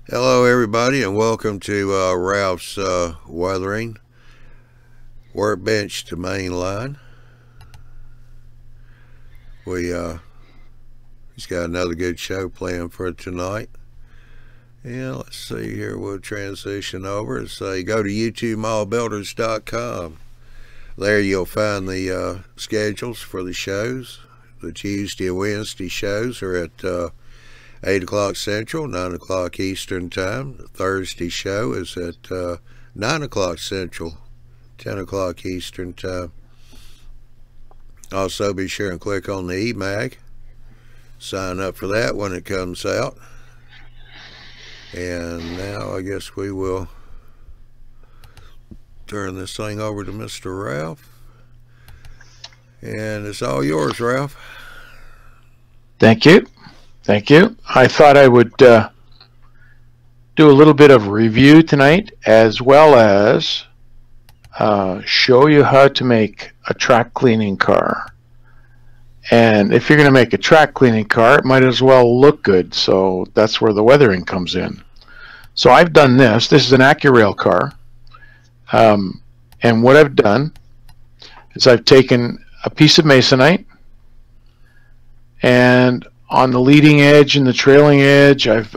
Hello everybody and welcome to Ralph's weathering workbench to Mainline. He's got another good show planned for tonight. And let's see here, we'll transition over and say go to YouTubeMallBuilders.com. There you'll find the schedules for the shows. The Tuesday and Wednesday shows are at 8 o'clock Central, 9 o'clock Eastern Time. The Thursday show is at 9 o'clock Central, 10 o'clock Eastern Time. Also be sure and click on the e-mag. Sign up for that when it comes out. And now I guess we will turn this thing over to Mr. Ralph. And it's all yours, Ralph. Thank you. Thank you. I thought I would do a little bit of review tonight, as well as show you how to make a track cleaning car. And if you're going to make a track cleaning car, it might as well look good, so that's where the weathering comes in. So I've done this. This is an AccuRail car. And what I've done is I've taken a piece of masonite, and on the leading edge and the trailing edge, I've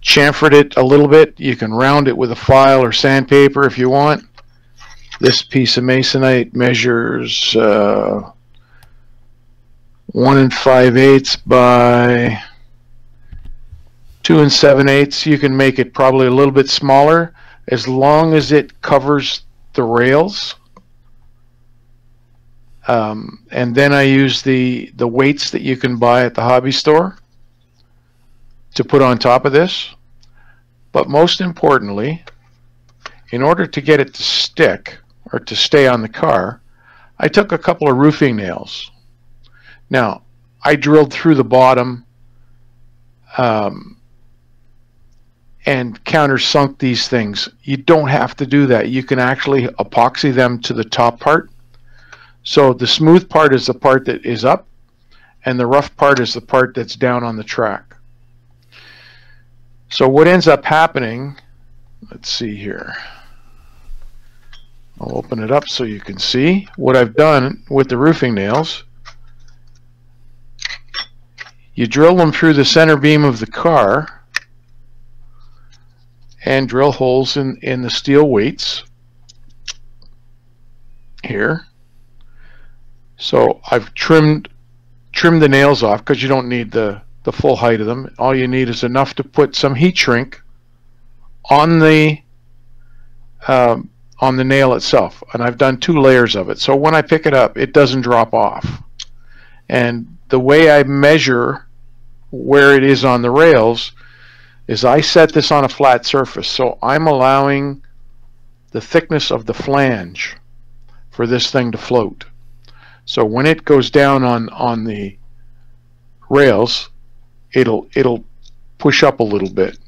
chamfered it a little bit. You can round it with a file or sandpaper if you want. This piece of masonite measures 1 5/8 by 2 7/8. You can make it probably a little bit smaller as long as it covers the rails. And then I use the weights that you can buy at the hobby store to put on top of this. But most importantly, in order to get it to stick or to stay on the car, I took a couple of roofing nails. Now, I drilled through the bottom and countersunk these things. You don't have to do that. You can actually epoxy them to the top part. So the smooth part is the part that is up, and the rough part is the part that's down on the track. So what ends up happening, let's see here. I'll open it up so you can see what I've done with the roofing nails. You drill them through the center beam of the car and drill holes in the steel weights here. So I've trimmed the nails off because you don't need the full height of them. All you need is enough to put some heat shrink on the nail itself, and I've done 2 layers of it. So when I pick it up, it doesn't drop off. And the way I measure where it is on the rails is I set this on a flat surface, so I'm allowing the thickness of the flange for this thing to float. So when it goes down on the rails, it'll push up a little bit.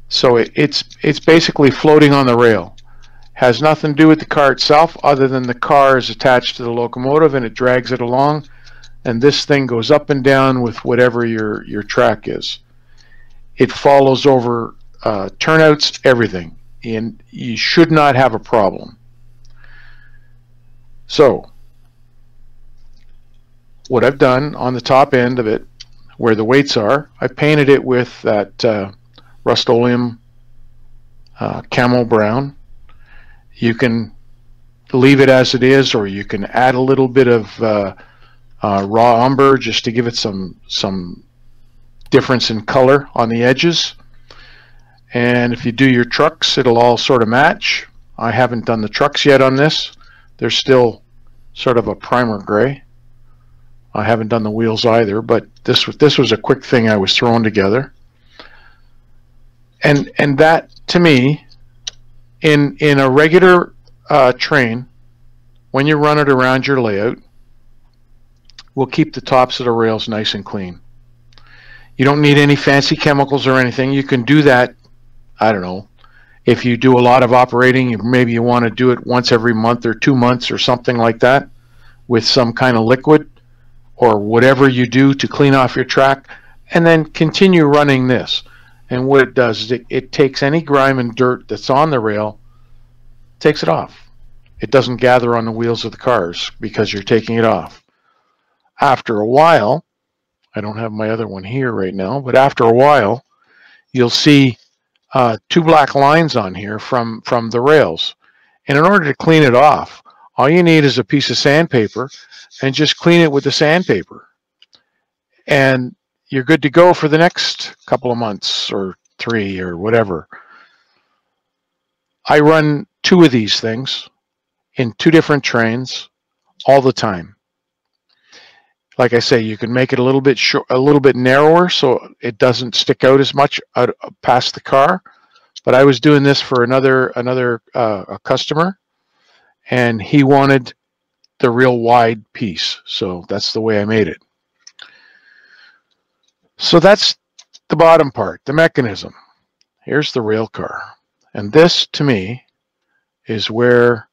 So it's basically floating on the rail. Has nothing to do with the car itself, other than the car is attached to the locomotive and it drags it along, and this thing goes up and down with whatever your track is. It follows over turnouts, everything, and you should not have a problem. So what I've done on the top end of it, where the weights are, I painted it with that Rust-Oleum Camo Brown. You can leave it as it is, or you can add a little bit of raw umber just to give it some difference in color on the edges. And if you do your trucks, it'll all sort of match. I haven't done the trucks yet on this. They're still sort of a primer gray. I haven't done the wheels either, but this was a quick thing I was throwing together. And that, to me, in a regular train, when you run it around your layout, will keep the tops of the rails nice and clean. You don't need any fancy chemicals or anything. You can do that, I don't know, if you do a lot of operating, maybe you want to do it once every month or 2 months or something like that with some kind of liquid or whatever you do to clean off your track, and then continue running this. And what it does is it takes any grime and dirt that's on the rail, takes it off. It doesn't gather on the wheels of the cars because you're taking it off. After a while, I don't have my other one here right now, but after a while, you'll see 2 black lines on here from the rails. And in order to clean it off, all you need is a piece of sandpaper and just clean it with the sandpaper. And you're good to go for the next couple of months or 3 or whatever. I run 2 of these things in 2 different trains all the time. Like I say, you can make it a little bit short, a little bit narrower so it doesn't stick out as much past the car. But I was doing this for another customer, and he wanted the real wide piece, so that's the way I made it. So that's the bottom part, the mechanism. Here's the rail car, and this to me is where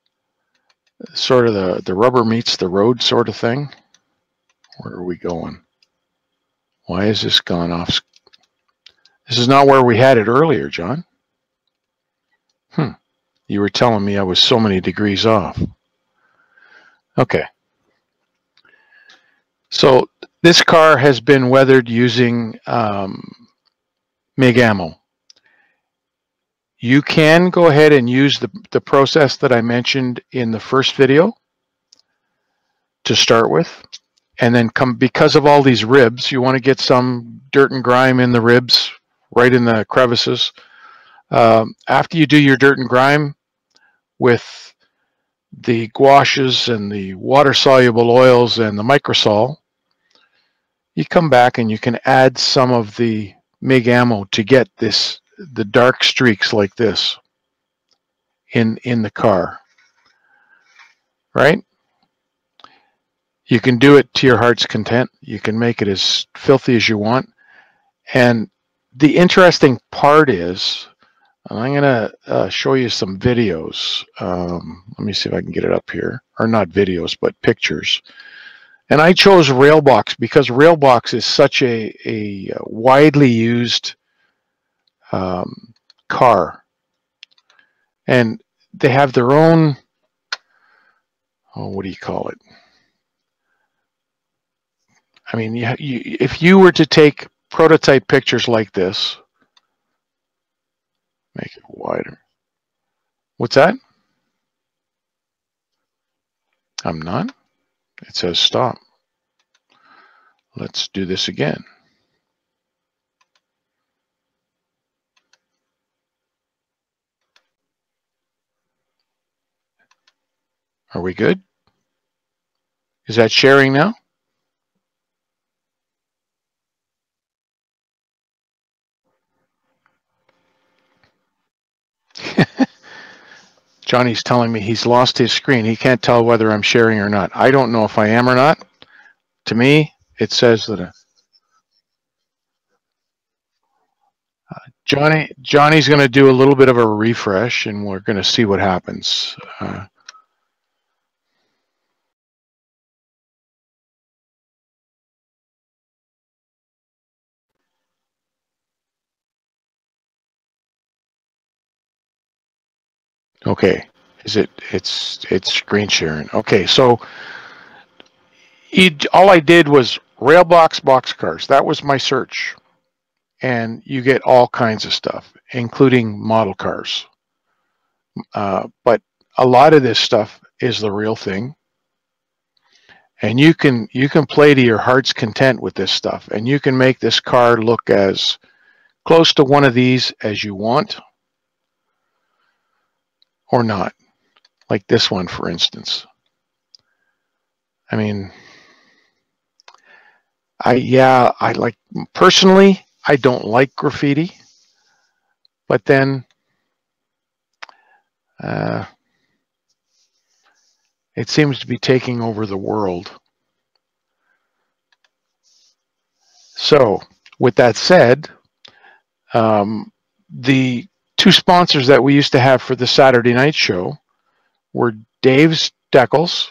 sort of the rubber meets the road sort of thing. Where are we going? Why is this gone off? This is not where we had it earlier, John. You were telling me I was so many degrees off. Okay. So this car has been weathered using MIG ammo. You can go ahead and use the process that I mentioned in the first video to start with. And then because of all these ribs, you want to get some dirt and grime in the ribs, right in the crevices. After you do your dirt and grime with the gouaches and the water-soluble oils and the microsol, you come back and you can add some of the MIG ammo to get the dark streaks like this in the car, right? You can do it to your heart's content. You can make it as filthy as you want. And the interesting part is, I'm going to show you some videos. Let me see if I can get it up here. Or not videos, but pictures. And I chose Railbox because Railbox is such a widely used car. And they have their own, what do you call it? I mean, if you were to take prototype pictures like this, make it wider. What's that? I'm not. It says stop. Let's do this again. Are we good? Is that sharing now? Johnny's telling me he's lost his screen. He can't tell whether I'm sharing or not. I don't know if I am or not. To me, it says that Johnny's going to do a little bit of a refresh, and we're going to see what happens. Okay, it's screen sharing. Okay, so all I did was Railbox boxcars. That was my search, and you get all kinds of stuff, including model cars. But a lot of this stuff is the real thing, and you can play to your heart's content with this stuff, and you can make this car look as close to one of these as you want. Or not, like this one, for instance. I mean, I like, personally, I don't like graffiti, but then it seems to be taking over the world. So, with that said, the 2 sponsors that we used to have for the Saturday night show were Dave's Decals,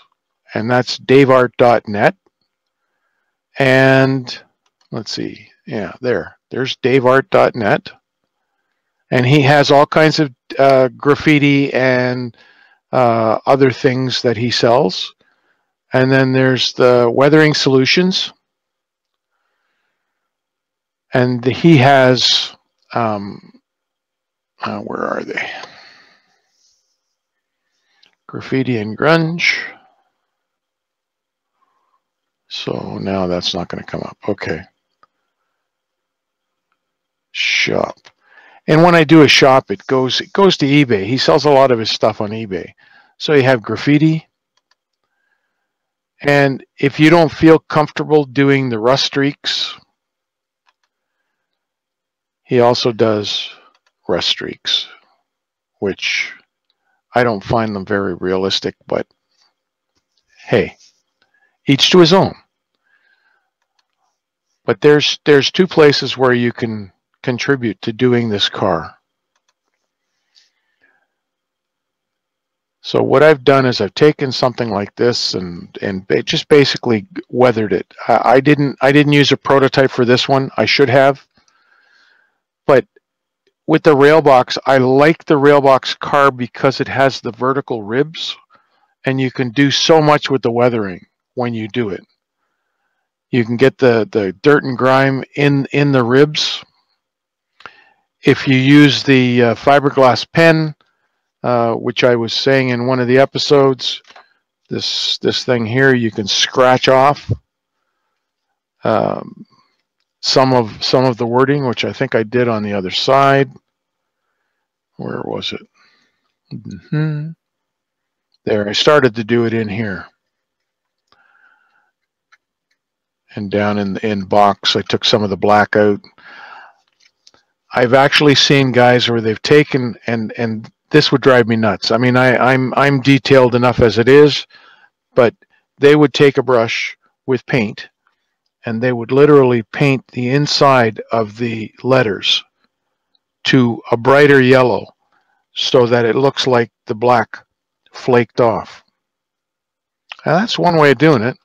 and that's daveart.net, and let's see, Yeah, there's daveart.net, and he has all kinds of graffiti and other things that he sells. And then there's the weathering solutions, and he has where are they? Graffiti and grunge. So now that's not going to come up. Okay. Shop. And when I do a shop, it goes to eBay. He sells a lot of his stuff on eBay. So you have graffiti. And if you don't feel comfortable doing the rust streaks, he also does rust streaks, which I don't find them very realistic, but hey, each to his own. But there's two places where you can contribute to doing this car. So what I've done is I've taken something like this and just basically weathered it. I didn't use a prototype for this one. I should have. But with the railbox, I like the railbox car because it has the vertical ribs, and you can do so much with the weathering when you do it. You can get the dirt and grime in the ribs. If you use the fiberglass pen, which I was saying in one of the episodes, this thing here, you can scratch off some of the wording, which I think I did on the other side. Where was it? There, I started to do it in here. And down in box, I took some of the black out. I've actually seen guys where they've taken, and this would drive me nuts. I mean, I'm detailed enough as it is, but they would take a brush with paint, and they would literally paint the inside of the letters to a brighter yellow so that it looks like the black flaked off. Now, that's one way of doing it.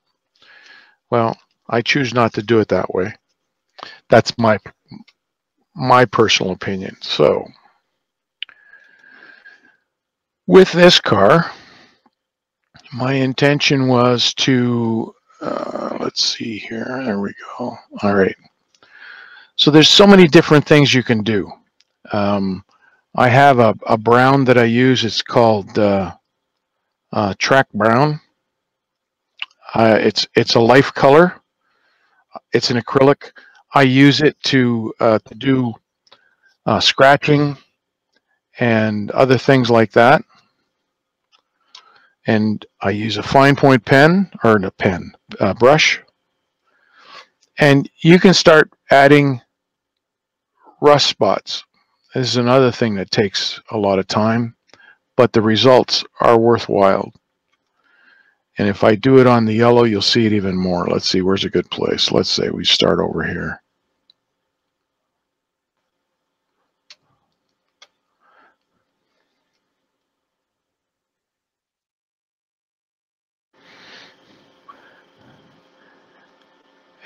Well, I choose not to do it that way. That's my personal opinion. So with this car, my intention was to, let's see here. There we go. All right. So there's so many different things you can do. I have a brown that I use. It's called Track Brown. It's a life color. It's an acrylic. I use it to do scratching and other things like that. And I use a fine point pen, or a pen, brush. And you can start adding rust spots. This is another thing that takes a lot of time, but the results are worthwhile. And if I do it on the yellow, you'll see it even more. Let's see, where's a good place? Let's say we start over here.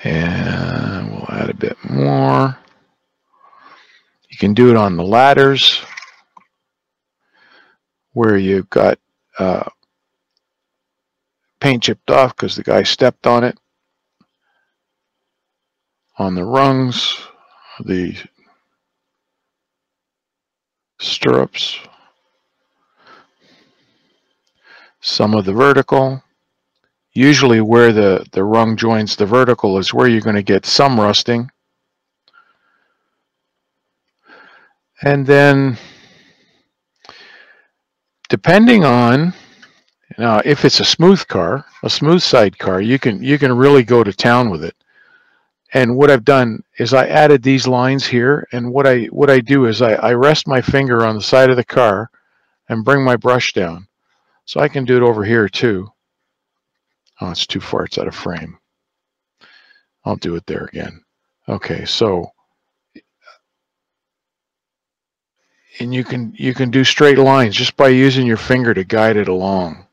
And we'll add a bit more. You can do it on the ladders where you've got paint chipped off because the guy stepped on it. On the rungs, the stirrups, some of the vertical. Usually where the rung joins the vertical is where you're going to get some rusting. And then depending on, now if it's a smooth car, a smooth side car, you can really go to town with it. And what I've done is I added these lines here, and what I do is I rest my finger on the side of the car and bring my brush down. So I can do it over here too. Oh, it's too far, it's out of frame. I'll do it there again. Okay, so, and you can do straight lines just by using your finger to guide it along.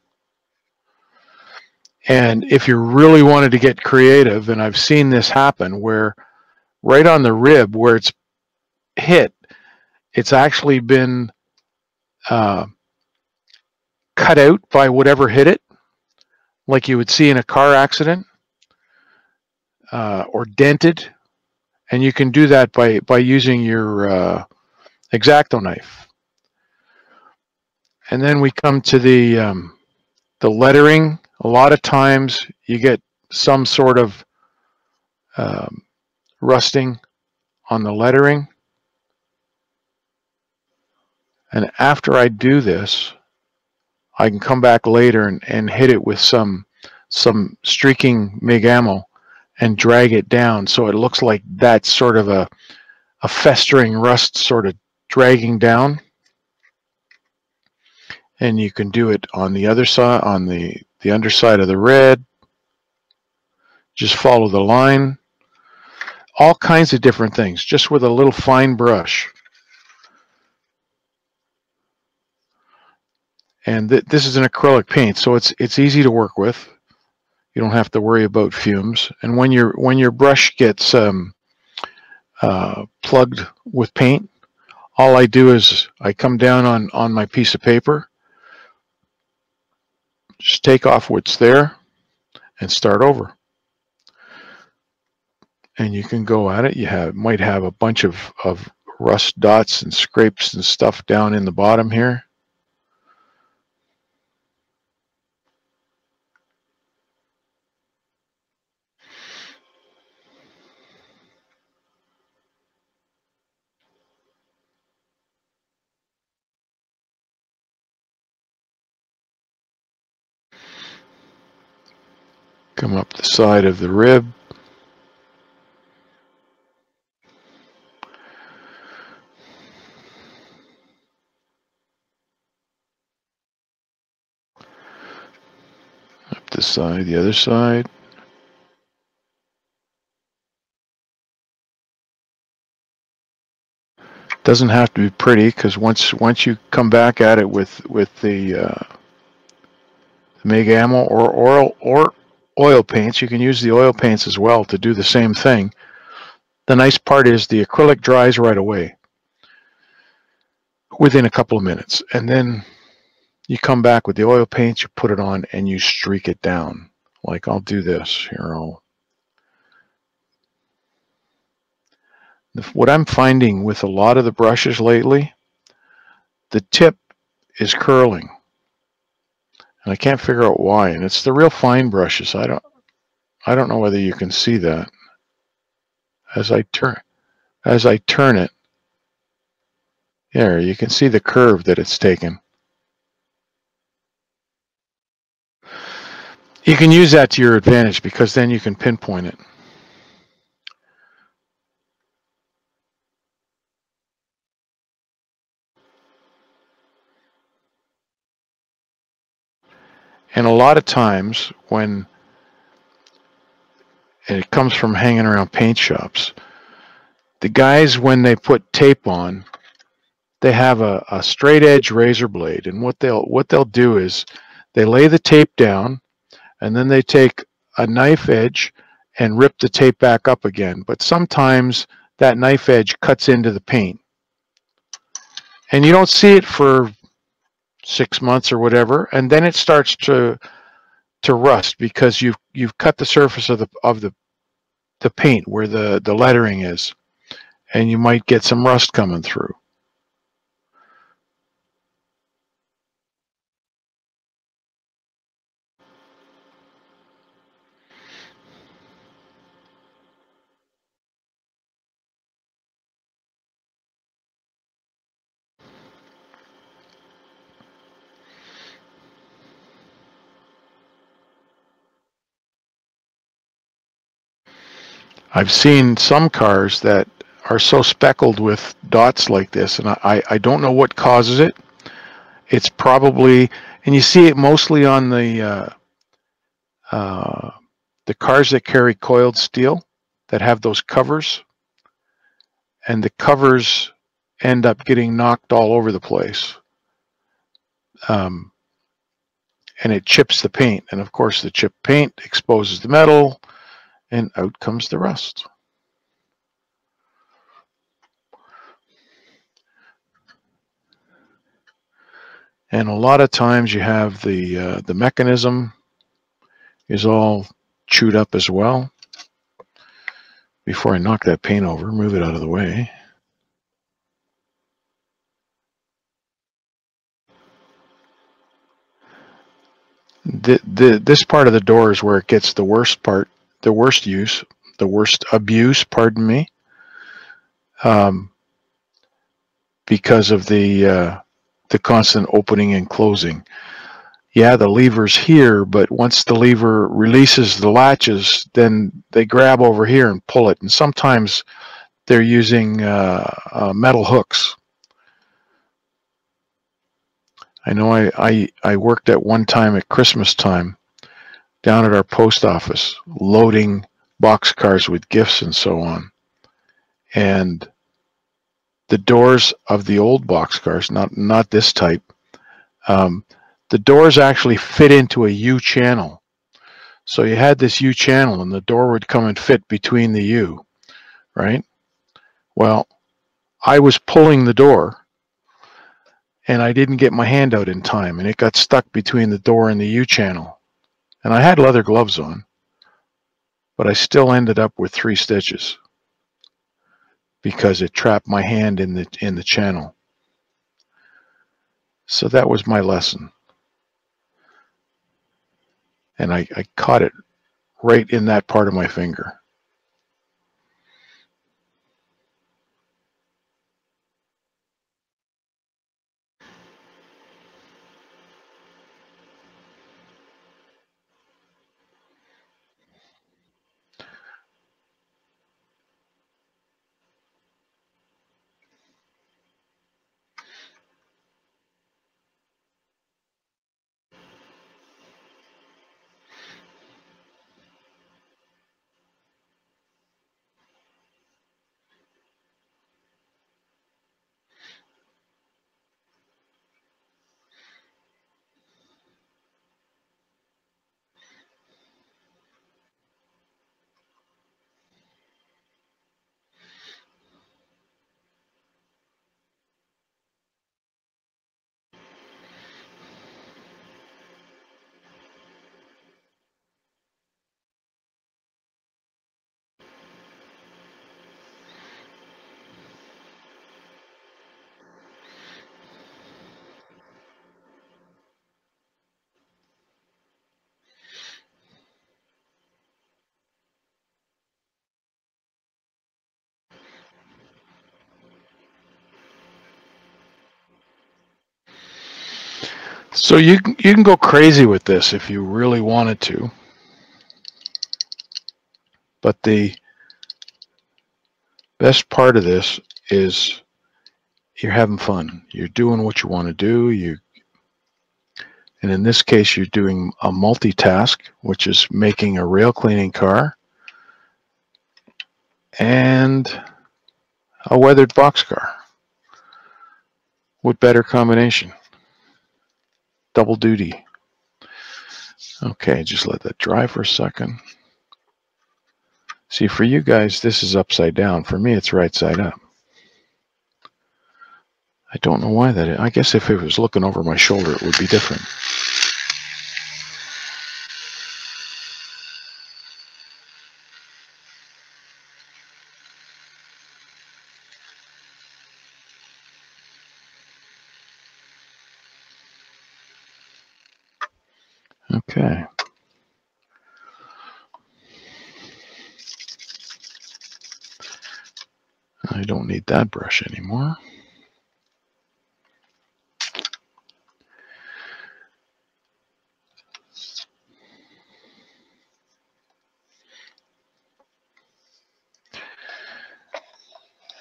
And if you really wanted to get creative, and I've seen this happen where right on the rib where it's hit, it's actually been cut out by whatever hit it, like you would see in a car accident, or dented. And you can do that by using your X-Acto knife. And then we come to the lettering. A lot of times you get some sort of rusting on the lettering. And after I do this, I can come back later and hit it with some streaking MIG ammo and drag it down so it looks like that's sort of a festering rust sort of dragging down. And you can do it on the other side, on the underside of the red. Just follow the line. All kinds of different things, just with a little fine brush. And this is an acrylic paint, so it's easy to work with. You don't have to worry about fumes. And when your brush gets plugged with paint, all I do is I come down on my piece of paper, just take off what's there, and start over. And you can go at it. You might have a bunch of rust dots and scrapes and stuff down in the bottom here. Come up the side of the rib. Up the side, the other side. Doesn't have to be pretty, because once you come back at it with the MIG ammo or oil paints, you can use the oil paints as well to do the same thing. The nice part is the acrylic dries right away, within a couple of minutes, and then you come back with the oil paints, you put it on, and you streak it down. Like I'll do this here. What I'm finding with a lot of the brushes lately, the tip is curling, and I can't figure out why. And it's the real fine brushes. I don't know whether you can see that. As I turn it, there you can see the curve that it's taken. You can use that to your advantage, because then you can pinpoint it. And a lot of times when it comes from hanging around paint shops, the guys, when they put tape on, they have a straight edge razor blade, and what they'll do is they lay the tape down, and then they take a knife edge and rip the tape back up again. But sometimes that knife edge cuts into the paint, and you don't see it for 6 months or whatever, and then it starts to rust, because you've cut the surface of the paint where the lettering is, and you might get some rust coming through. I've seen some cars that are so speckled with dots like this, and I don't know what causes it. It's probably, and you see it mostly on the cars that carry coiled steel, that have those covers, and the covers end up getting knocked all over the place, and it chips the paint, and of course the chipped paint exposes the metal, and out comes the rust. And a lot of times you have the mechanism is all chewed up as well. Before I knock that paint over, move it out of the way. This part of the door is where it gets the worst part, the worst use, the worst abuse, pardon me, because of the constant opening and closing. Yeah, the lever's here, but once the lever releases the latches, then they grab over here and pull it. And sometimes they're using metal hooks. I know I worked at one time at Christmas time down at our post office, loading boxcars with gifts and so on. And the doors of the old boxcars, not this type, the doors actually fit into a U channel. So you had this U channel and the door would come and fit between the U, right? Well, I was pulling the door and I didn't get my hand out in time and it got stuck between the door and the U channel. And I had leather gloves on, but I still ended up with 3 stitches because it trapped my hand in the channel. So that was my lesson. And I caught it right in that part of my finger. So you can go crazy with this if you really wanted to. But the best part of this is you're having fun. You're doing what you want to do. And in this case, you're doing a multitask, which is making a rail cleaning car and a weathered boxcar. What better combination? Double duty. Okay, just let that dry for a second. See, for you guys, this is upside down. For me, it's right side up. I don't know why that is. I guess if it was looking over my shoulder, it would be different. Okay. I don't need that brush anymore.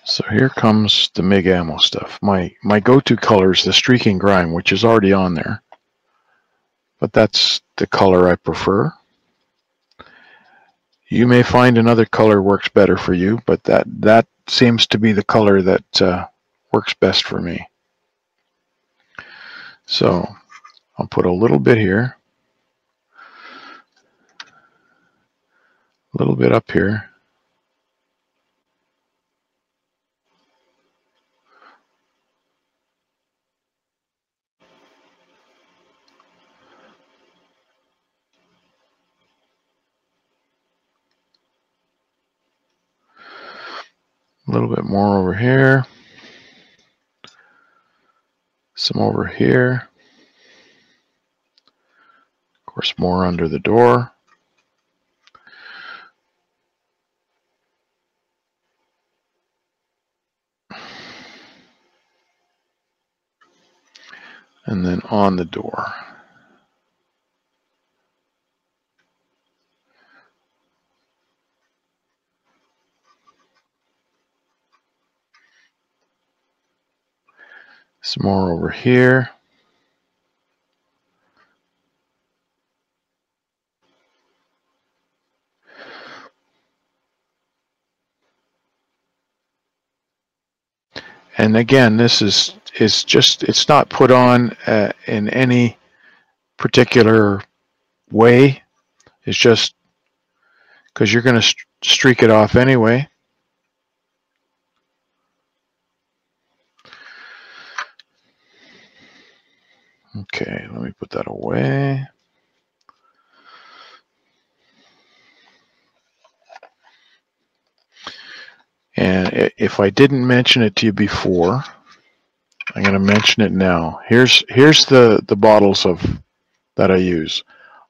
So here comes the MIG ammo stuff. My go-to color is the streaking grime, which is already on there. But that's the color I prefer. You may find another color works better for you, but that seems to be the color that works best for me. So I'll put a little bit here, a little bit up here. A little bit more over here. Some over here. Of course, more under the door. And then on the door. Some more over here. And again, this is just, it's not put on in any particular way. It's just because you're going to streak it off anyway. Okay, let me put that away. And if I didn't mention it to you before, I'm going to mention it now. Here's the bottles that I use.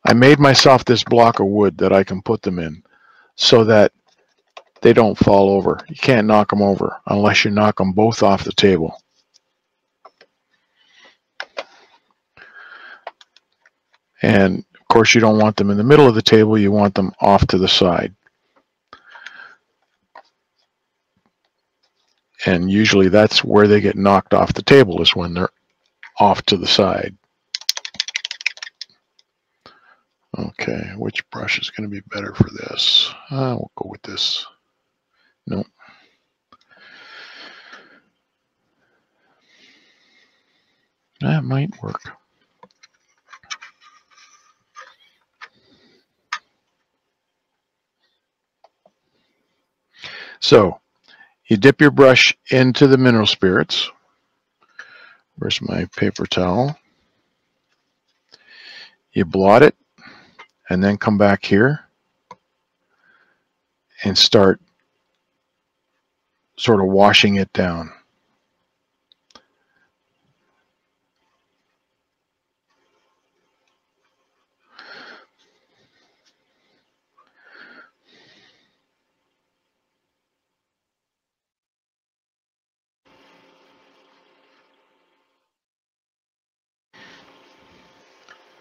I made myself this block of wood that I can put them in so that they don't fall over. You can't knock them over unless you knock them both off the table. And of course, you don't want them in the middle of the table. You want them off to the side. And usually that's where they get knocked off the table, is when they're off to the side. Okay, which brush is going to be better for this? We'll go with this. Nope. That might work. So you dip your brush into the mineral spirits. Where's my paper towel? You blot it and then come back here and start sort of washing it down.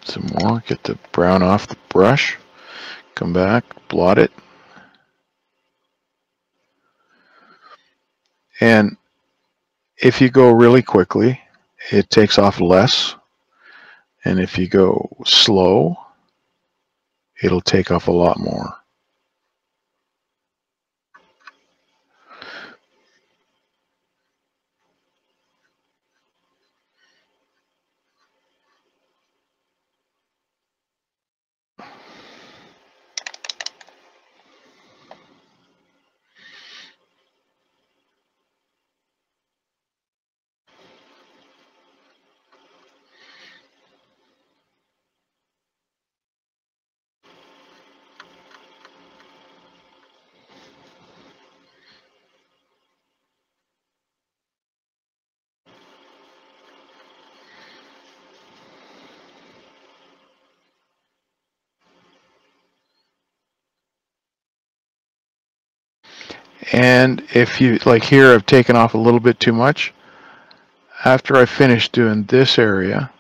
Some more, get the brown off the brush, come back, blot it. And if you go really quickly, it takes off less. And if you go slow, it'll take off a lot more. And if you, like here, I've taken off a little bit too much. After I finish doing this area,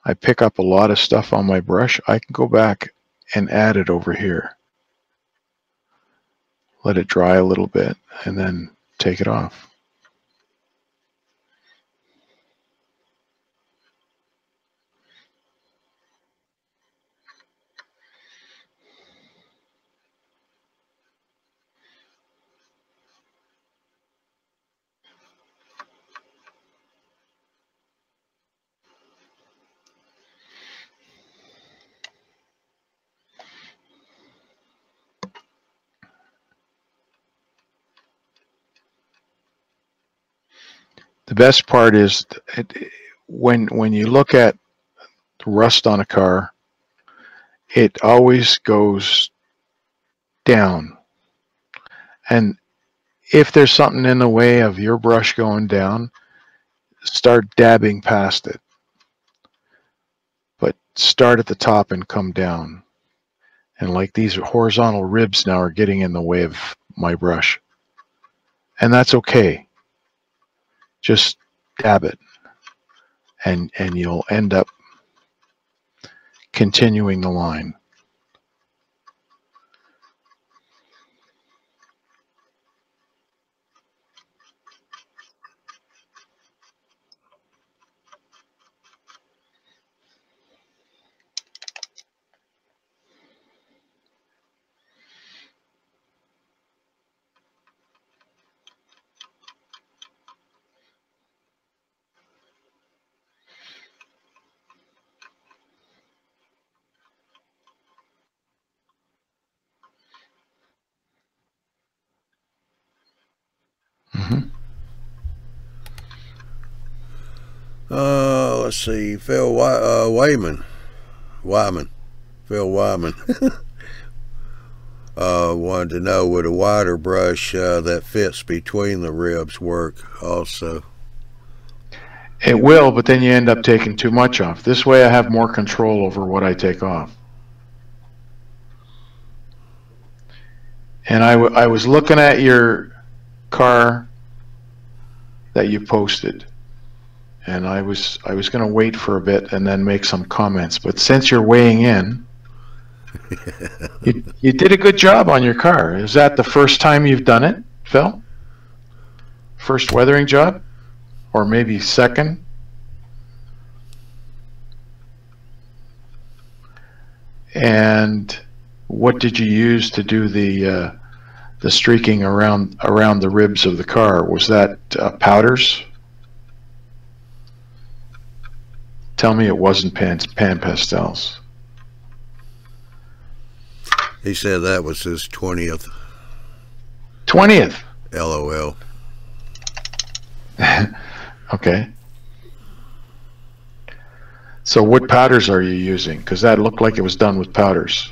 I pick up a lot of stuff on my brush. I can go back and add it over here. Let it dry a little bit and then take it off. The best part is when you look at rust on a car, it always goes down. And if there's something in the way of your brush going down, start dabbing past it. But start at the top and come down. And like these horizontal ribs now are getting in the way of my brush. And that's okay. Just dab it. And you'll end up continuing the line. Let's see, Phil Wyman. Phil Wyman. Wanted to know, would a wider brush that fits between the ribs work also? It will, but then you end up taking too much off. This way I have more control over what I take off. And I was looking at your car that you posted, and I was going to wait for a bit and then make some comments. But since you're weighing in, you did a good job on your car. Is that the first time you've done it, Phil? First weathering job? Or maybe second? And what did you use to do the streaking around the ribs of the car? Was that powders? Tell me it wasn't pan pastels. He said that was his 20th. 20th? LOL. Okay. So what powders are you using? Because that looked like it was done with powders.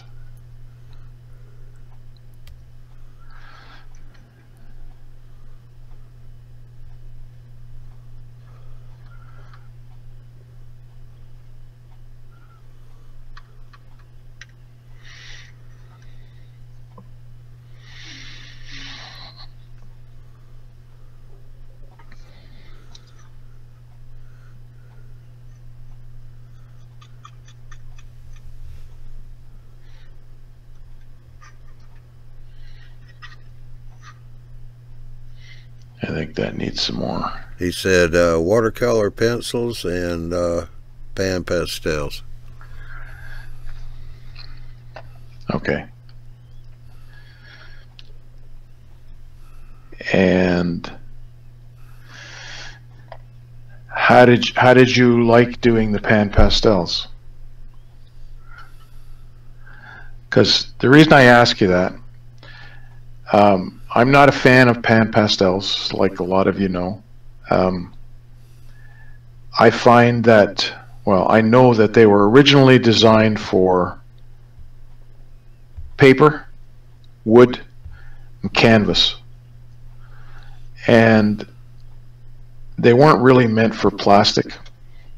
I think that needs some more. He said watercolor pencils and pan pastels. Okay. And how did you like doing the pan pastels? Because the reason I ask you that, I'm not a fan of pan pastels, like a lot of you know. I find that, well, I know that they were originally designed for paper, wood, and canvas. And they weren't really meant for plastic.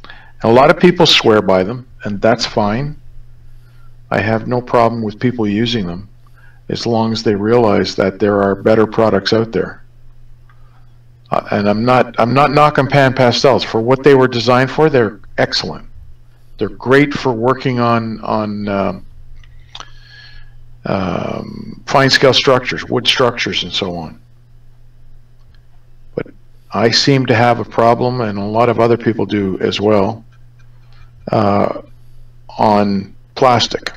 And a lot of people swear by them, and that's fine. I have no problem with people using them, as long as they realize that there are better products out there. And I'm not knocking pan pastels. For what they were designed for, they're excellent. They're great for working on fine scale structures, wood structures, and so on. But I seem to have a problem, and a lot of other people do as well, on plastic.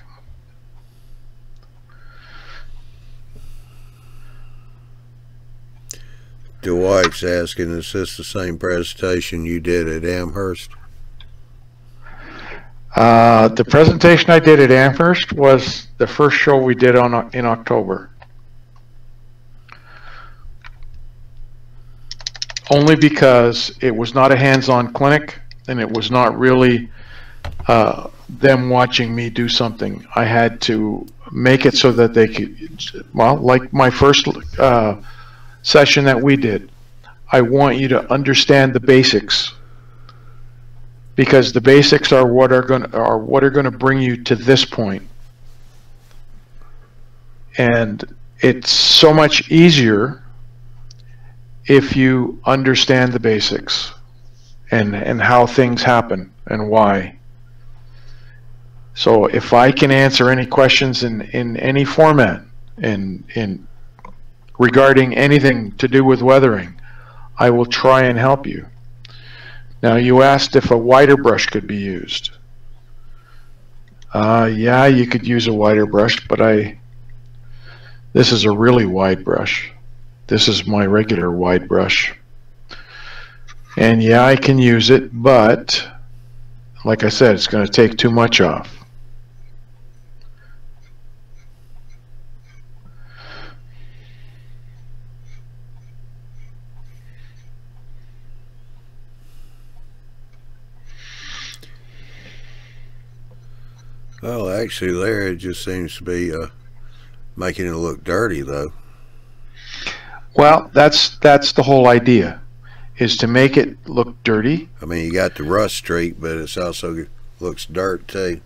Dwight's asking, is this the same presentation you did at Amherst? The presentation I did at Amherst was the first show we did in October. Only because it was not a hands-on clinic, and it was not really them watching me do something. I had to make it so that they could, well, like my first session that we did. I want you to understand the basics, because the basics are what are going to bring you to this point. And it's so much easier if you understand the basics and how things happen and why. So if I can answer any questions in any format in regarding anything to do with weathering, I will try and help you. Now, you asked if a wider brush could be used. Yeah, you could use a wider brush, but this is a really wide brush. This is my regular wide brush. And yeah, I can use it, but like I said, it's going to take too much off. Well, actually, there it just seems to be making it look dirty, though. Well, that's the whole idea, is to make it look dirty. I mean, you got the rust streak, but it's also looks dirt too.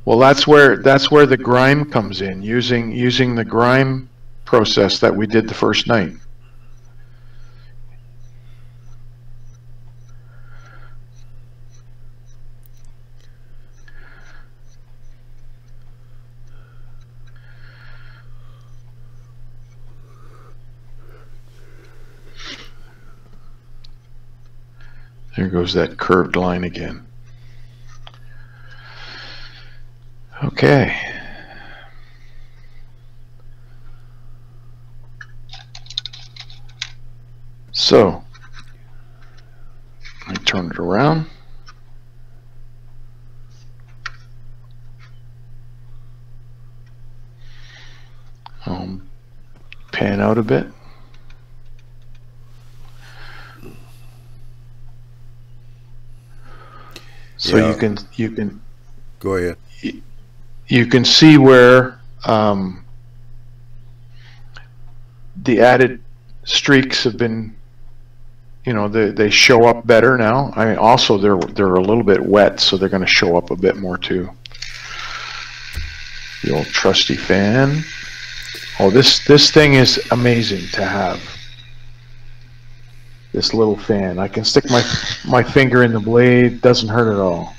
Well, that's where the grime comes in, using the grime process that we did the first night. There goes that curved line again. Okay. So, I turn it around. Pan out a bit. So yeah. you can go ahead. You can see where the added streaks have been, they show up better now. I mean, also they're a little bit wet, so they're going to show up a bit more too. The old trusty fan. Oh, this thing is amazing to have. This little fan. I can stick my finger in the blade, doesn't hurt at all.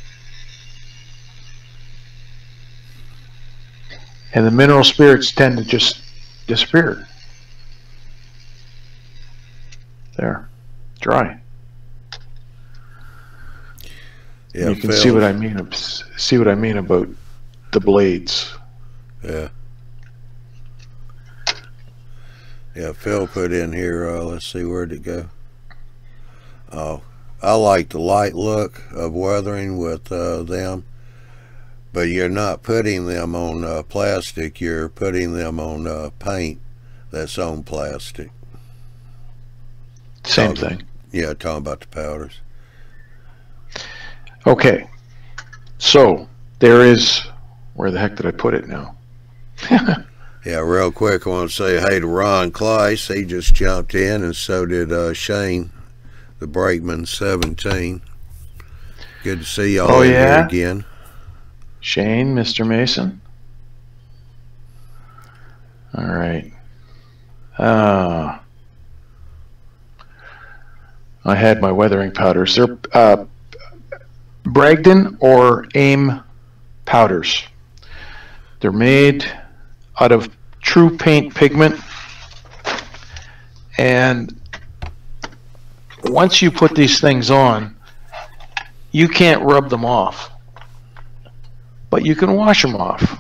And the mineral spirits tend to just disappear. There, dry. Yeah, you can see what I mean. See what I mean about the blades. Yeah. Yeah, Phil put in here. Let's see, where'd it go? Oh, I like the light look of weathering with them, but you're not putting them on plastic. You're putting them on paint that's on plastic. Same thing. Yeah, talking about the powders. Okay, so there is, where the heck did I put it now? Yeah, real quick, I want to say hey to Ron Kleiss. He just jumped in, and so did Shane, the Brakeman 17. Good to see y'all here again. Shane, Mr. Mason. All right. I had my weathering powders. They're Bragdon or AIM powders. They're made out of true paint pigment, and once you put these things on, you can't rub them off, but you can wash them off.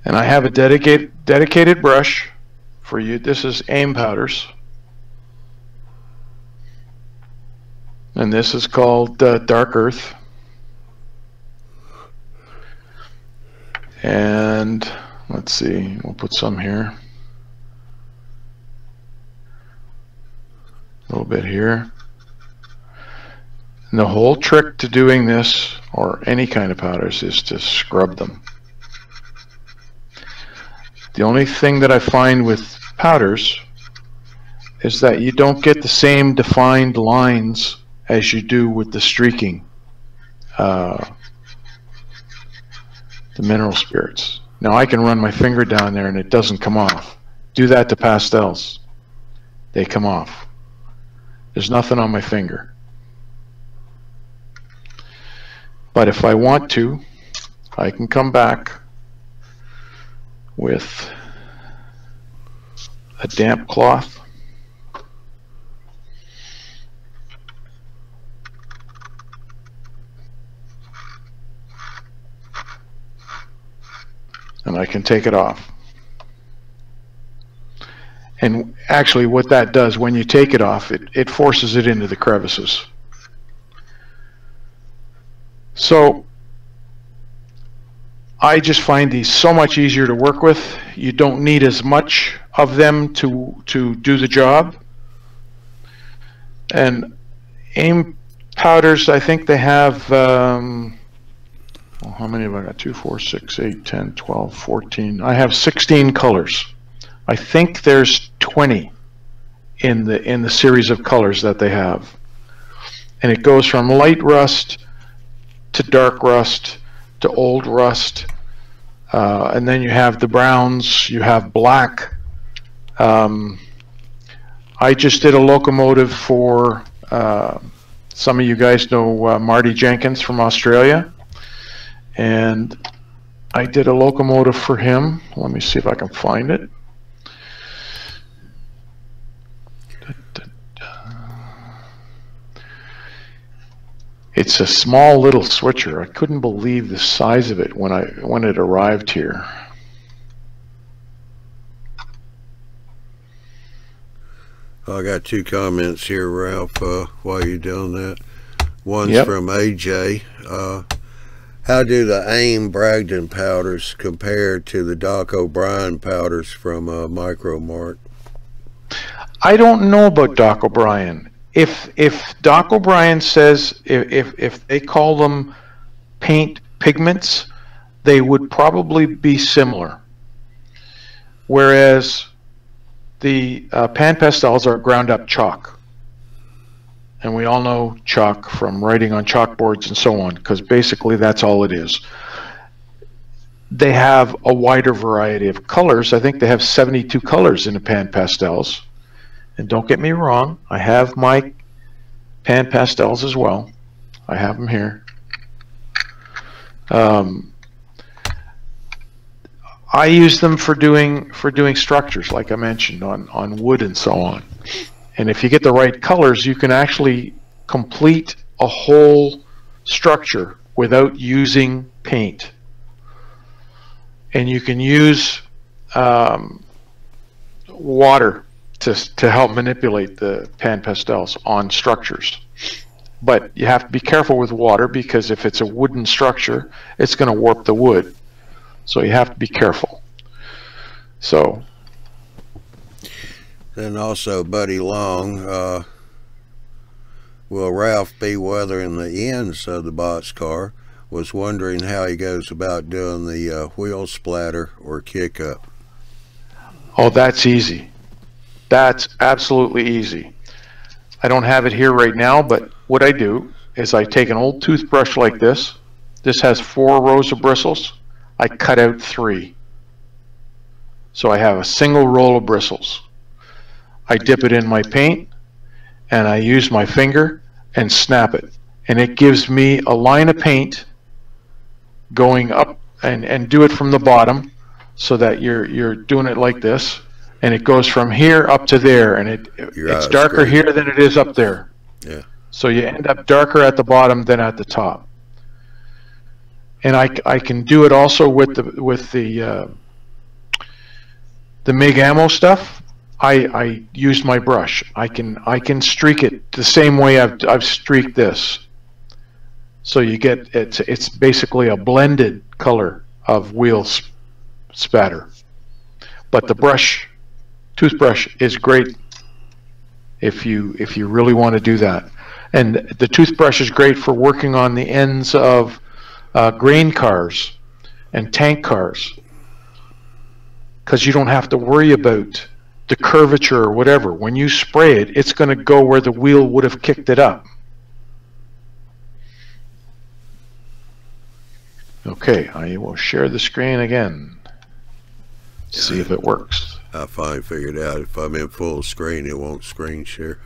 And I have a dedicated brush for you. This is AIM powders. And this is called Dark Earth. And let's see, we'll put some here. A little bit here. And the whole trick to doing this, or any kind of powders, is to scrub them. The only thing that I find with powders is that you don't get the same defined lines as you do with the streaking, the mineral spirits. Now I can run my finger down there and it doesn't come off. Do that to pastels. They come off. There's nothing on my finger. But if I want to, I can come back with a damp cloth. And I can take it off. And actually what that does, when you take it off, it forces it into the crevices. So I just find these so much easier to work with. You don't need as much of them to do the job. And AIM powders, I think they have, well, how many have I got? 2, 4, 6, 8, 10, 12, 14. I have 16 colors. I think there's 20 in the series of colors that they have. And it goes from light rust to dark rust to old rust. And then you have the browns, you have black. I just did a locomotive for, some of you guys know Marty Jenkins from Australia. And I did a locomotive for him. Let me see if I can find it. It's a small little switcher. I couldn't believe the size of it when it arrived here. I got 2 comments here, Ralph, while you're doing that. One's Yep. from AJ. How do the AIM Bragdon powders compare to the Doc O'Brien powders from Micro Mart? I don't know about Doc O'Brien. If Doc O'Brien says if they call them paint pigments, they would probably be similar. Whereas the pan pastels are ground up chalk. And we all know chalk from writing on chalkboards and so on, because basically that's all it is. They have a wider variety of colors. I think they have 72 colors in the pan pastels. And don't get me wrong, I have my pan pastels as well. I have them here. I use them for doing structures, like I mentioned, on wood and so on. And if you get the right colors, you can actually complete a whole structure without using paint. And you can use water to help manipulate the pan pastels on structures. But you have to be careful with water, because if it's a wooden structure, it's going to warp the wood. So you have to be careful. So. Then also Buddy Long, will Ralph be weathering the ends of the boxcar? Was wondering how he goes about doing the wheel splatter or kick up. Oh, that's easy. That's absolutely easy. I don't have it here right now, but what I do is I take an old toothbrush like this. This has 4 rows of bristles. I cut out 3. So I have a single roll of bristles. I dip it in my paint, and I use my finger and snap it. And it gives me a line of paint going up, and do it from the bottom, so that you're doing it like this. And it goes from here up to there, and it's darker here than it is up there. Yeah. So you end up darker at the bottom than at the top. And I can do it also with the MIG ammo stuff. I use my brush. I can streak it the same way I've streaked this. So you get it's basically a blended color of wheel spatter. But the toothbrush is great if you really want to do that. And the toothbrush is great for working on the ends of grain cars and tank cars, because you don't have to worry about the curvature or whatever. When you spray it, it's going to go where the wheel would have kicked it up. Okay, I will share the screen again. See if it works. I finally figured out if I'm in full screen, it won't screen share.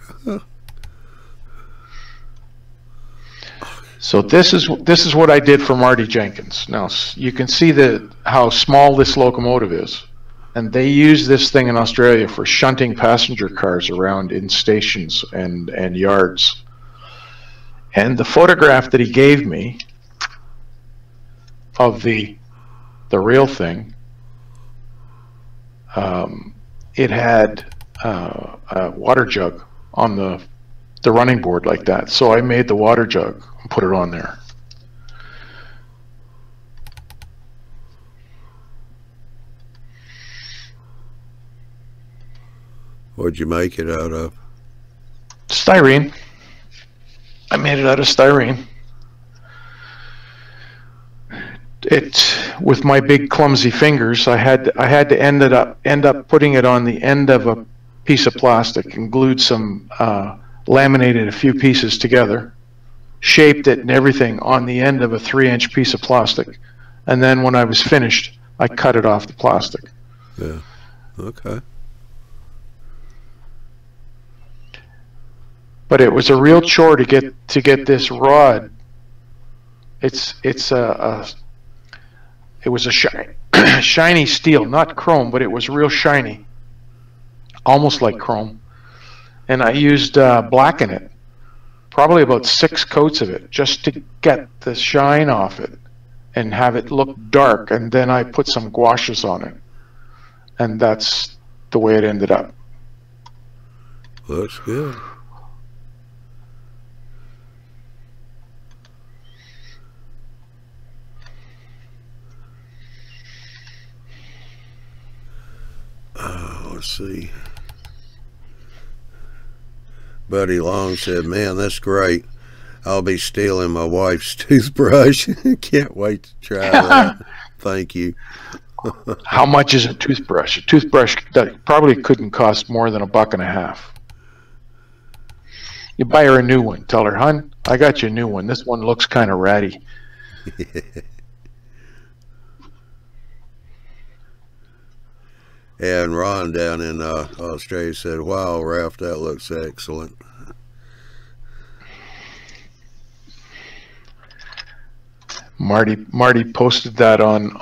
So this is what I did for Marty Jenkins. Now you can see how small this locomotive is, and they use this thing in Australia for shunting passenger cars around in stations and yards. And the photograph that he gave me of the real thing, it had a water jug on the running board like that. So I made the water jug and put it on there. What'd you make it out of? Styrene. I made it out of styrene. With my big clumsy fingers, I had to end up putting it on the end of a piece of plastic and glued some laminated a few pieces together, shaped it and everything on the end of a 3-inch piece of plastic, and then when I was finished, I cut it off the plastic. Yeah. Okay. But it was a real chore to get this rod. It was a shiny steel, not chrome, but it was real shiny, almost like chrome. And I used black in it, probably about 6 coats of it, just to get the shine off it and have it look dark. And then I put some gouaches on it, and that's the way it ended up. Looks good. Let's see. Buddy Long said, "Man, that's great. I'll be stealing my wife's toothbrush. Can't wait to try that. Thank you." How much is a toothbrush? A toothbrush that probably couldn't cost more than $1.50. You buy her a new one. Tell her, "Hun, I got you a new one. This one looks kind of ratty." And Ron down in Australia said, "Wow, Ralph, that looks excellent." Marty posted that on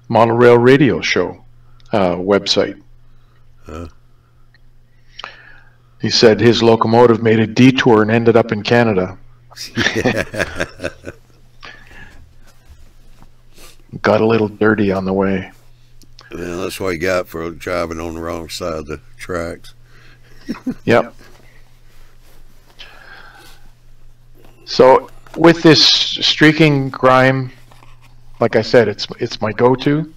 Model Rail Radio Show website. He said his locomotive made a detour and ended up in Canada. Got a little dirty on the way. Yeah, that's what you got for driving on the wrong side of the tracks. Yep. So with this streaking grime, like I said, it's my go-to.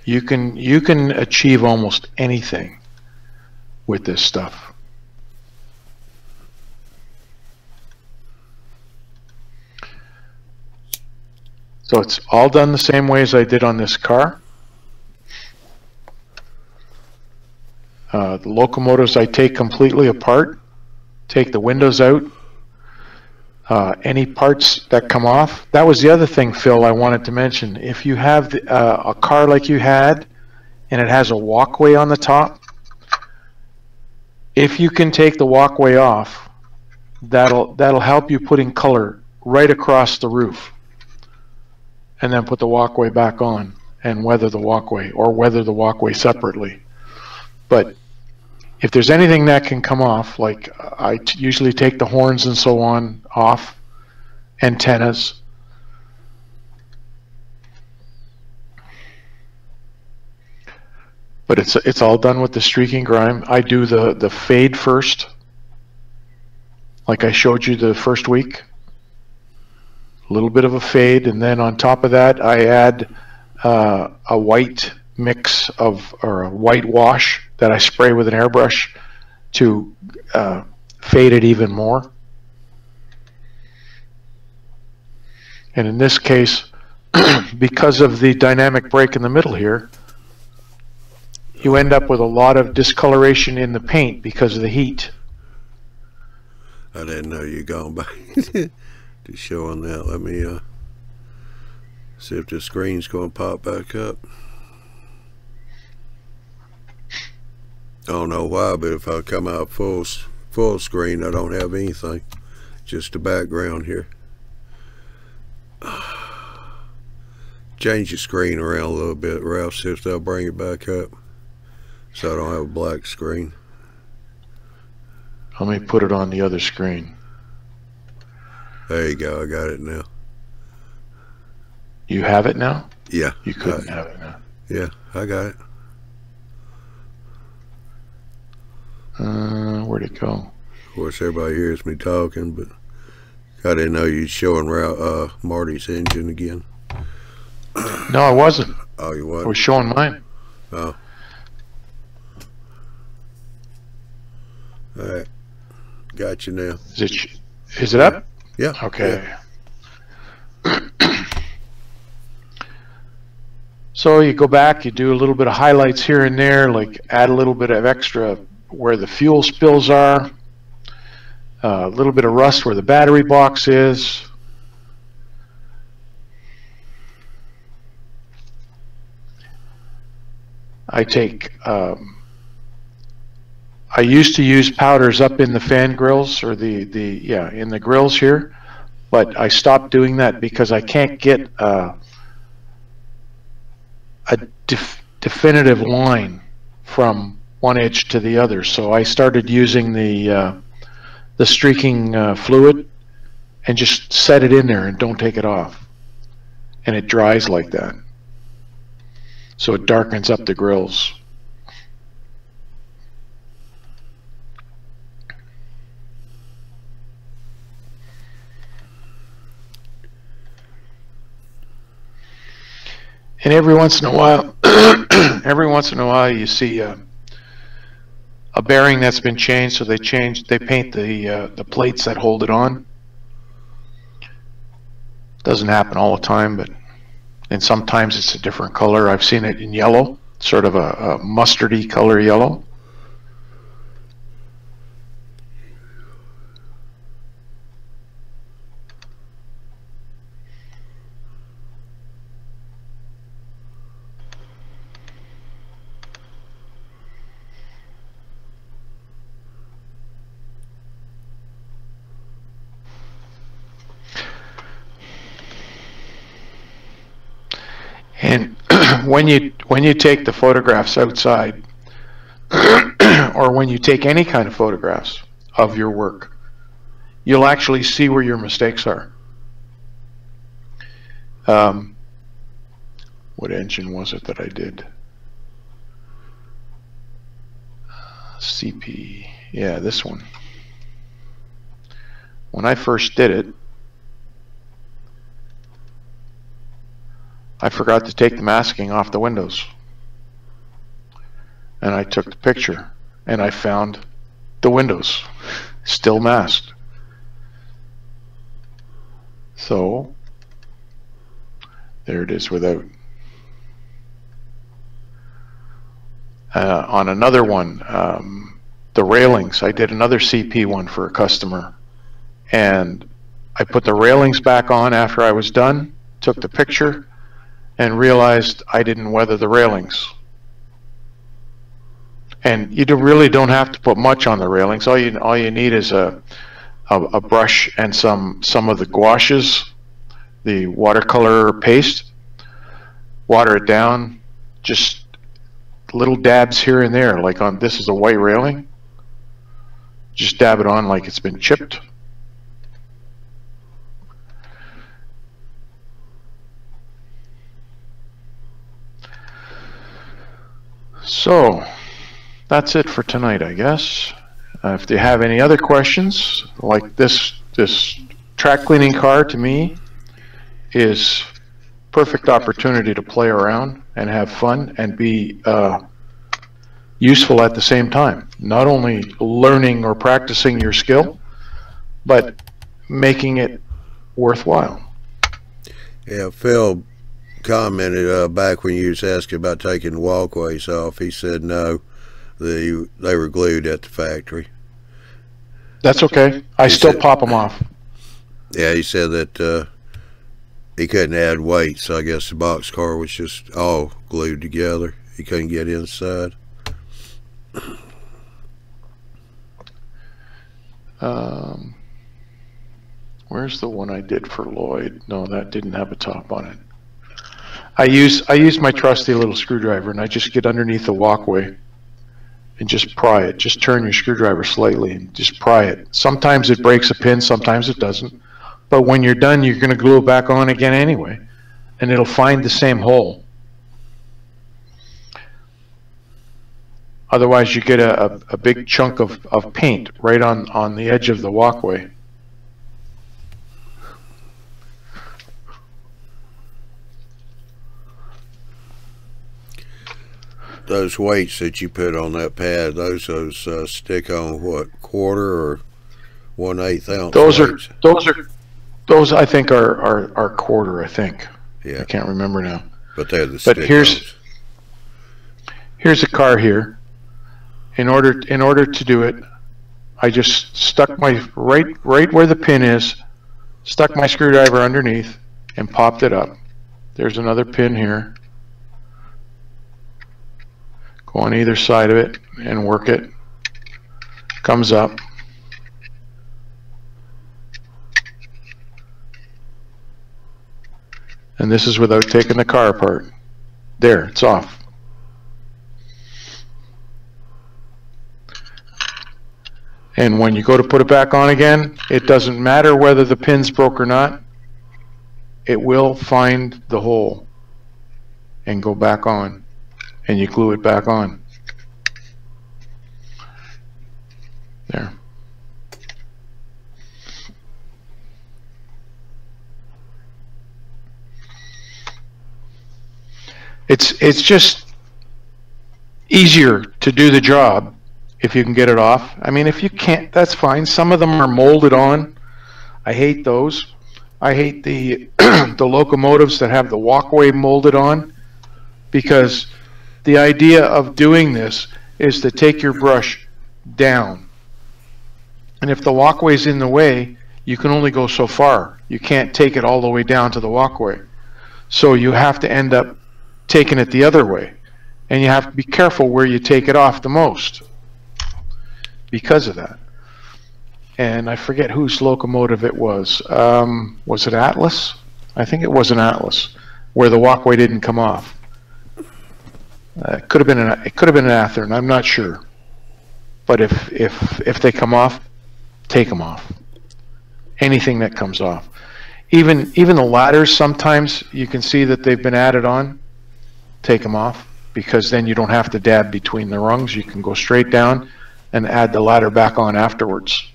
You can achieve almost anything with this stuff. So it's all done the same way as I did on this car. The locomotives I take completely apart, take the windows out, any parts that come off. That was the other thing, Phil, I wanted to mention. If you have a car like you had and it has a walkway on the top, if you can take the walkway off, that'll help you putting color right across the roof, and then put the walkway back on and weather the walkway, or weather the walkway separately. But if there's anything that can come off, like I usually take the horns and so on off, antennas. But it's all done with the streaking grime. I do the fade first, like I showed you the first week. A little bit of a fade, and then on top of that I add a white mix of, or a white wash that I spray with an airbrush to fade it even more. And in this case, because of the dynamic break in the middle here, you end up with a lot of discoloration in the paint because of the heat. I didn't know you'd gone back to showing that. Let me see if the screen's going to pop back up. I don't know why, but if I come out full screen, I don't have anything. Just the background here. Change the screen around a little bit, Ralph, see if they'll bring it back up so I don't have a black screen. Let me put it on the other screen. There you go, I got it now. You have it now? Yeah. You couldn't have it now. Yeah, I got it. Where'd it go? Of course, everybody hears me talking, but I didn't know you showing Marty's engine again. No, I wasn't. Oh, you wasn't? I was showing mine. Oh. All right. Got you now. Is it up? Yeah. Okay. Yeah. So you go back, you do a little bit of highlights here and there, like add a little bit of extra where the fuel spills are, a little bit of rust where the battery box is. I used to use powders up in the fan grills, or in the grills here, but I stopped doing that because I can't get a definitive line from one edge to the other. So I started using the streaking fluid and just set it in there and don't take it off, and it dries like that. So it darkens up the grills. And every once in a while, you see a bearing that's been changed. So they paint the plates that hold it on. Doesn't happen all the time, and sometimes it's a different color. I've seen it in yellow, sort of a mustardy color yellow. And when you take the photographs outside, or when you take any kind of photographs of your work, you'll actually see where your mistakes are. What engine was it that I did? CP, yeah, this one. When I first did it, I forgot to take the masking off the windows, and I took the picture and I found the windows still masked. So there it is without. On another one, the railings, I did another CP one for a customer, and I put the railings back on after I was done, took the picture, and realized I didn't weather the railings. And you really don't have to put much on the railings. All you need is a brush and some of the gouaches, the watercolor paste. Water it down, just little dabs here and there. Like on this is a white railing. Just dab it on like it's been chipped. So that's it for tonight, I guess. If you have any other questions, like this track cleaning car to me is perfect opportunity to play around and have fun and be useful at the same time. Not only learning or practicing your skill, but making it worthwhile. Yeah, Phil commented back when you was asking about taking the walkways off. He said no, they were glued at the factory. That's okay. I still pop them off. Yeah, he said that he couldn't add weight, so I guess the boxcar was just all glued together. He couldn't get inside. Where's the one I did for Lloyd? No, that didn't have a top on it. I use my trusty little screwdriver, and I just get underneath the walkway and just pry it. Just turn your screwdriver slightly and just pry it. Sometimes it breaks a pin, sometimes it doesn't. But when you're done, you're going to glue it back on again anyway, and it'll find the same hole. Otherwise, you get a big chunk of paint right on the edge of the walkway. Those weights that you put on that pad, those stick on what, quarter or 1/8 ounce? Those I think are quarter. I think. Yeah. I can't remember now. But they're the stick-ons. Here's a car here. In order to do it, I just stuck my right where the pin is, stuck my screwdriver underneath, and popped it up. There's another pin here. Go on either side of it and work it. Comes up. And this is without taking the car apart. There, it's off. And when you go to put it back on again, it doesn't matter whether the pin's broke or not. It will find the hole and go back on. And you glue it back on. There. It's just easier to do the job if you can get it off. I mean, if you can't, that's fine. Some of them are molded on. I hate those. I hate the the locomotives that have the walkway molded on, because the idea of doing this is to take your brush down. And if the walkway's in the way, you can only go so far. You can't take it all the way down to the walkway. So you have to end up taking it the other way. And you have to be careful where you take it off the most because of that. And I forget whose locomotive it was. Was it Atlas? I think it was an Atlas, where the walkway didn't come off. It could have been an Athearn. I'm not sure. But if they come off, take them off. Anything that comes off, even the ladders, sometimes you can see that they've been added on. Take them off, because then you don't have to dab between the rungs. You can go straight down and add the ladder back on afterwards.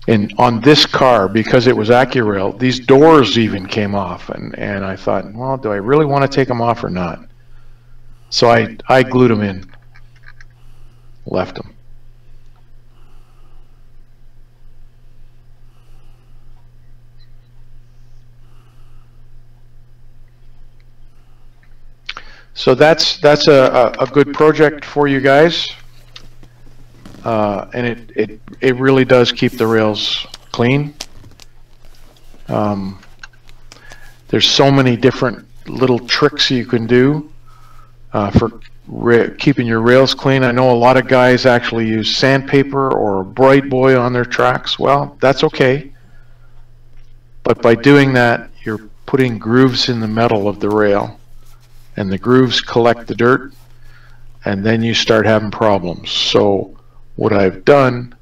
And on this car, because it was AccuRail, these doors even came off, and I thought, well, do I really want to take them off or not? So I glued them in, left them. So that's a good project for you guys. And it really does keep the rails clean. There's so many different little tricks you can do for keeping your rails clean. I know a lot of guys actually use sandpaper or Bright Boy on their tracks. Well, that's okay. But by doing that, you're putting grooves in the metal of the rail, and the grooves collect the dirt, and then you start having problems. So what I've done,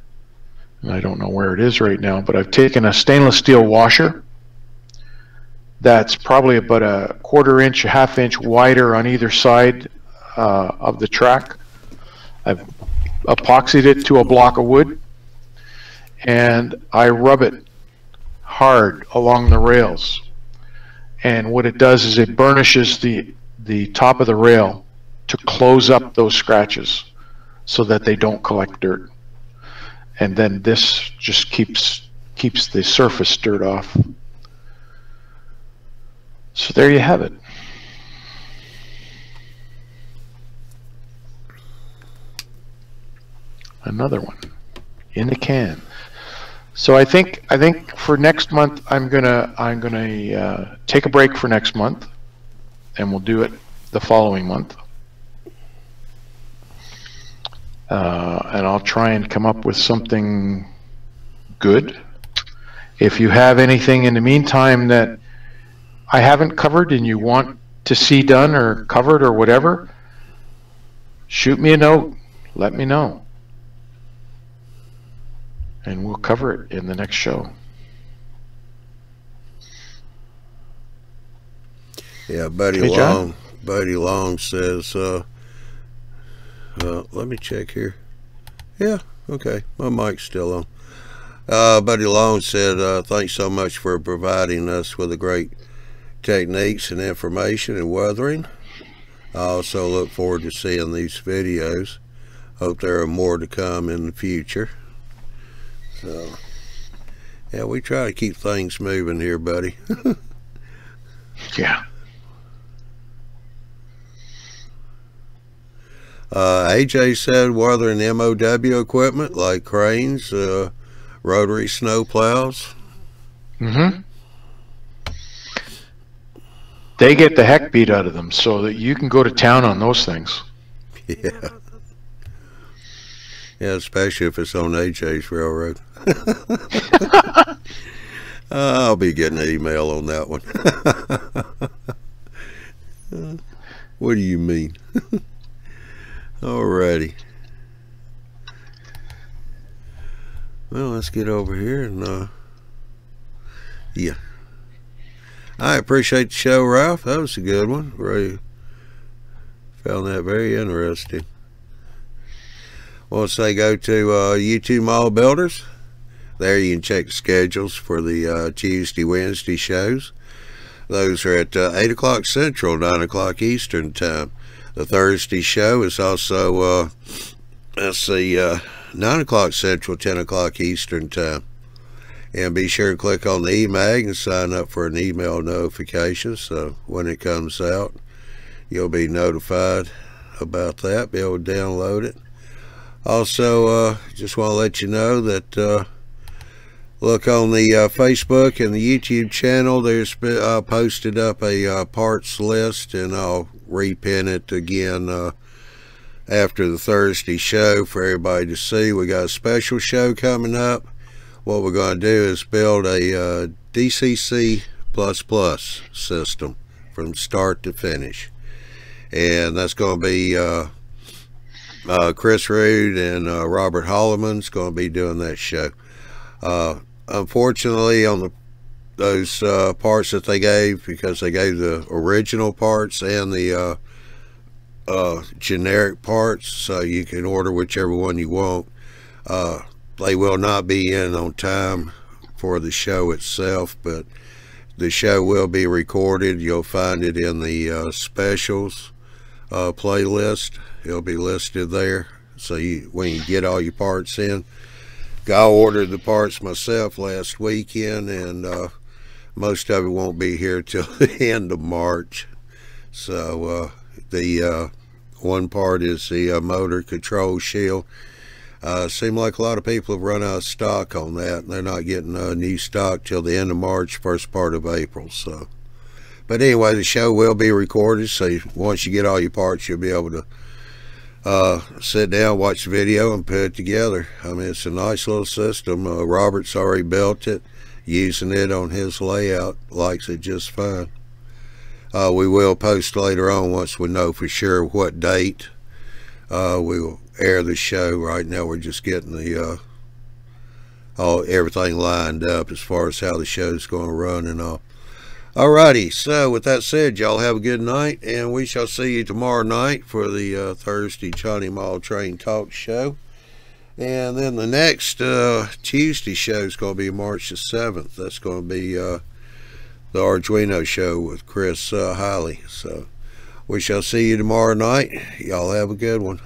and I don't know where it is right now, but I've taken a stainless steel washer that's probably about a 1/4 inch, a 1/2 inch wider on either side of the track. I've epoxied it to a block of wood, and I rub it hard along the rails. And what it does is it burnishes the top of the rail to close up those scratches so that they don't collect dirt. And then this just keeps the surface dirt off. So there you have it. Another one in the can. So I think for next month I'm gonna take a break for next month, and we'll do it the following month. And I'll try and come up with something good. If you have anything in the meantime that I haven't covered and you want to see done or covered or whatever, shoot me a note. Let me know. And we'll cover it in the next show. Yeah, Buddy Long says, let me check here. Yeah, okay, my mic's still on. Buddy Long said, thanks so much for providing us with the great techniques and information in weathering. I also look forward to seeing these videos. Hope there are more to come in the future. So, yeah, we try to keep things moving here, buddy. Yeah. AJ said weathering MOW equipment like cranes, rotary snow plows. Mm-hmm. They get the heck beat out of them, so that you can go to town on those things. Yeah. Yeah, especially if it's on AJ's railroad. I'll be getting an email on that one. What do you mean? Alrighty. Well, let's get over here and yeah. I appreciate the show, Ralph. That was a good one. Ray found that very interesting. Once they go to YouTube Mall Builders, there you can check the schedules for the Tuesday, Wednesday shows. Those are at 8 o'clock Central, 9 o'clock Eastern time. The Thursday show is also, let's see, 9 o'clock Central, 10 o'clock Eastern time. And be sure to click on the e-mag and sign up for an email notification, so when it comes out, you'll be notified about that, be able to download it. Also, just want to let you know that look on the Facebook and the YouTube channel. There's posted up a parts list, and I'll repin it again after the Thursday show for everybody to see. We got a special show coming up. What we're going to do is build a DCC++ system from start to finish, and that's going to be Chris Rood and Robert Holloman's going to be doing that show. Unfortunately, on those parts that they gave, because they gave the original parts and the generic parts, so you can order whichever one you want. They will not be in on time for the show itself, but the show will be recorded. You'll find it in the specials playlist. It'll be listed there, so when you get all your parts in. I ordered the parts myself last weekend, and most of it won't be here till the end of March. So the one part is the motor control shield. Seems like a lot of people have run out of stock on that, and they're not getting new stock till the end of March, first part of April. So, but anyway, the show will be recorded, so once you get all your parts, you'll be able to sit down, watch the video, and put it together. I mean, it's a nice little system. Robert's already built it, using it on his layout, likes it just fine. We will post later on, once we know for sure what date we will air the show. Right now we're just getting the everything lined up as far as how the show's going to run and all. Alrighty, so with that said, y'all have a good night, and we shall see you tomorrow night for the Thursday Johnny Mall Train Talk show. And then the next Tuesday show is going to be March the 7th. That's going to be the Arduino show with Chris Hiley. So We shall see you tomorrow night. Y'all have a good one.